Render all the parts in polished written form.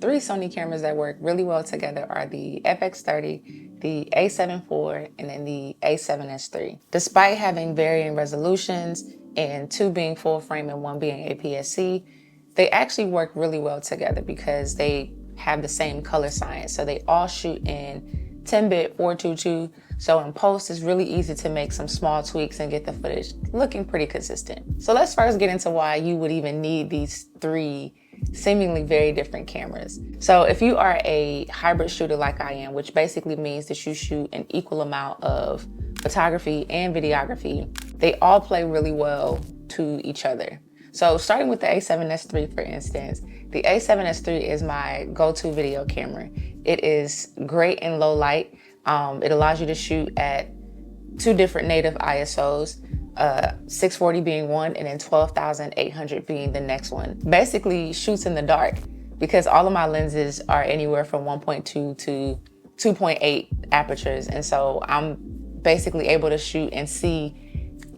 Three Sony cameras that work really well together are the FX30, the A7IV, and then the A7S3. Despite having varying resolutions and two being full frame and one being APS-C, they actually work really well together because they have the same color science. So they all shoot in 10-bit 422. So in post, it's really easy to make some small tweaks and get the footage looking pretty consistent. So let's first get into why you would even need these three seemingly very different cameras. So if you are a hybrid shooter like I am, which basically means that you shoot an equal amount of photography and videography, they all play really well to each other. So starting with the A7S3, for instance, the A7S3 is my go-to video camera. It is great in low light. It allows you to shoot at two different native ISOs, 640 being one and then 12,800 being the next one. Basically shoots in the dark because all of my lenses are anywhere from 1.2 to 2.8 apertures. And so I'm basically able to shoot and see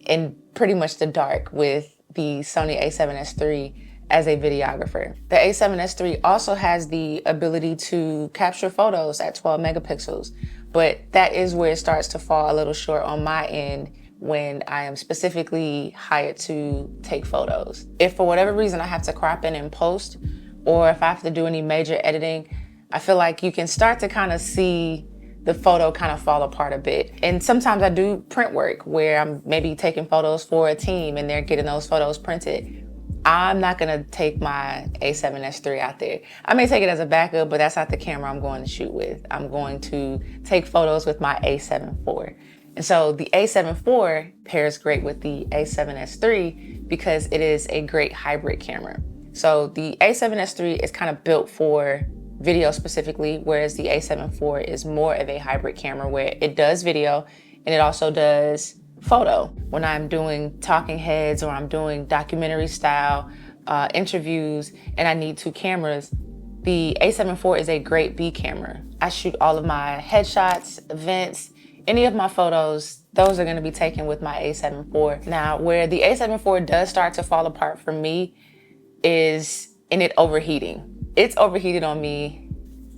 in pretty much the dark with the Sony A7S3 as a videographer. The A7S3 also has the ability to capture photos at 12 megapixels, but that is where it starts to fall a little short on my end when I am specifically hired to take photos. If for whatever reason I have to crop in and post, or if I have to do any major editing, I feel like you can start to kind of see the photo kind of fall apart a bit. And sometimes I do print work where I'm maybe taking photos for a team and they're getting those photos printed. I'm not gonna take my A7S3 out there. I may take it as a backup, but that's not the camera I'm going to shoot with. I'm going to take photos with my A7IV. And so the A7IV pairs great with the A7S3 because it is a great hybrid camera. So the A7S3 is kind of built for video specifically, whereas the A7IV is more of a hybrid camera where it does video and it also does photo. When I'm doing talking heads or I'm doing documentary style interviews and I need two cameras, the A7IV is a great B camera. I shoot all of my headshots, events, any of my photos, those are gonna be taken with my A7IV. Now, where the A7IV does start to fall apart for me is in it overheating. It's overheated on me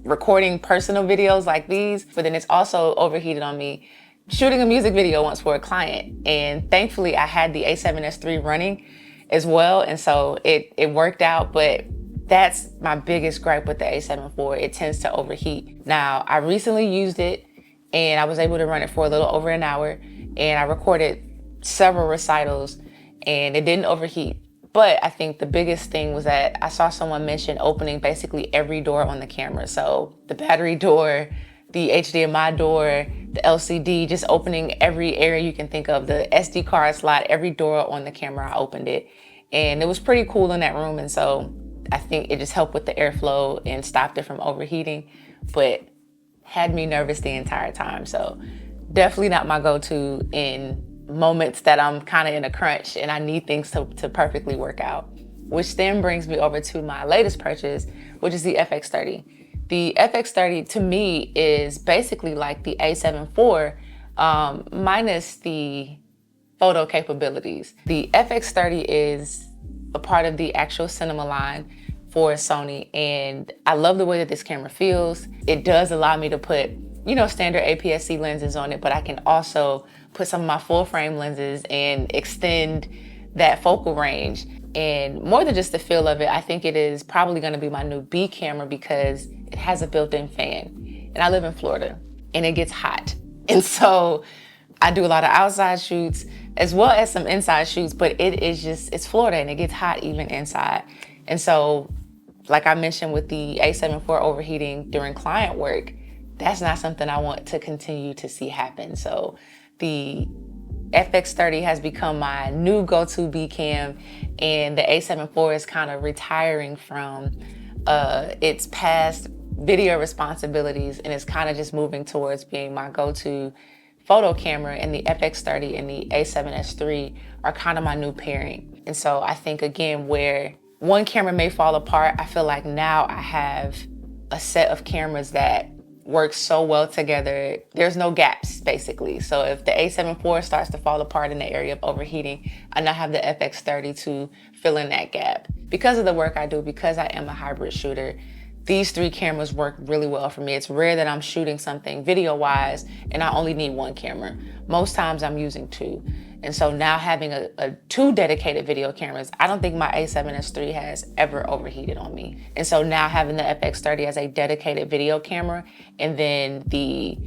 recording personal videos like these, but then it's also overheated on me shooting a music video once for a client. And thankfully I had the A7S3 running as well. And so it worked out, but that's my biggest gripe with the A7IV. It tends to overheat. Now, I recently used it and I was able to run it for a little over an hour and I recorded several recitals and it didn't overheat. But I think the biggest thing was that I saw someone mention opening basically every door on the camera. So the battery door, the HDMI door, the LCD, just opening every area you can think of, the SD card slot, every door on the camera, I opened it. And it was pretty cool in that room. And so I think it just helped with the airflow and stopped it from overheating, but had me nervous the entire time. So definitely not my go-to in moments that I'm kind of in a crunch and I need things to perfectly work out. Which then brings me over to my latest purchase, which is the FX30. The FX30 to me is basically like the A7IV minus the photo capabilities. The FX30 is a part of the actual cinema line for Sony and I love the way that this camera feels. It does allow me to put, you know, standard APS-C lenses on it, but I can also put some of my full frame lenses and extend that focal range. And more than just the feel of it, I think it is probably gonna be my new B camera because it has a built-in fan. And I live in Florida and it gets hot. And so I do a lot of outside shoots as well as some inside shoots, but it's Florida and it gets hot even inside. And so, like I mentioned with the A7IV overheating during client work, that's not something I want to continue to see happen. So the FX30 has become my new go-to B cam and the A7IV is kind of retiring from its past video responsibilities and it's kind of just moving towards being my go-to photo camera, and the FX30 and the A7S3 are kind of my new pairing. And so I think again, where one camera may fall apart, I feel like now I have a set of cameras that work so well together. There's no gaps, basically. So if the A74 starts to fall apart in the area of overheating, I now have the FX30 to fill in that gap. Because of the work I do, because I am a hybrid shooter, these three cameras work really well for me. It's rare that I'm shooting something video-wise and I only need one camera. Most times I'm using two. And so now having two dedicated video cameras, I don't think my A7S3 has ever overheated on me. And so now having the FX30 as a dedicated video camera, and then the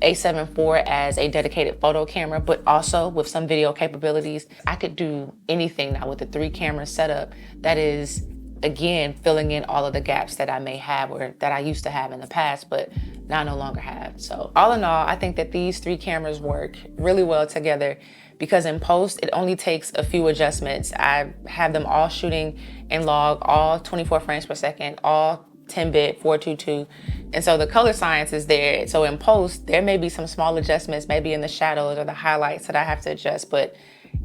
A7IV as a dedicated photo camera, but also with some video capabilities, I could do anything now with the three camera setup that is, again, filling in all of the gaps that I may have or that I used to have in the past, but now no longer have. So all in all, I think that these three cameras work really well together, because in post, it only takes a few adjustments. I have them all shooting in log, all 24 frames per second, all 10-bit 422. And so the color science is there. So in post, there may be some small adjustments, maybe in the shadows or the highlights that I have to adjust, but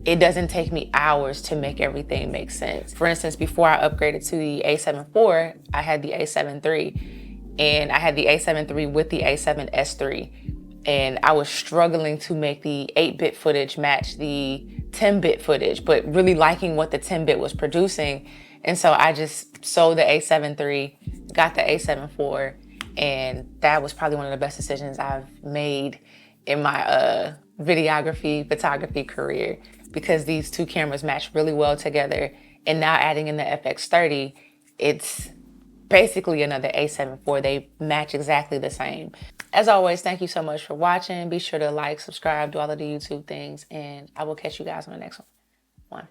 it doesn't take me hours to make everything make sense. For instance, before I upgraded to the A7IV, I had the A7 III, and I had the A7 III with the A7S3. And I was struggling to make the 8-bit footage match the 10-bit footage, but really liking what the 10-bit was producing. And so I just sold the A7 III, got the A7IV, and that was probably one of the best decisions I've made in my videography, photography career, because these two cameras match really well together. And now adding in the FX30, it's basically another A7IV. They match exactly the same. As always, thank you so much for watching. Be sure to like, subscribe, do all of the YouTube things, and I will catch you guys on the next one.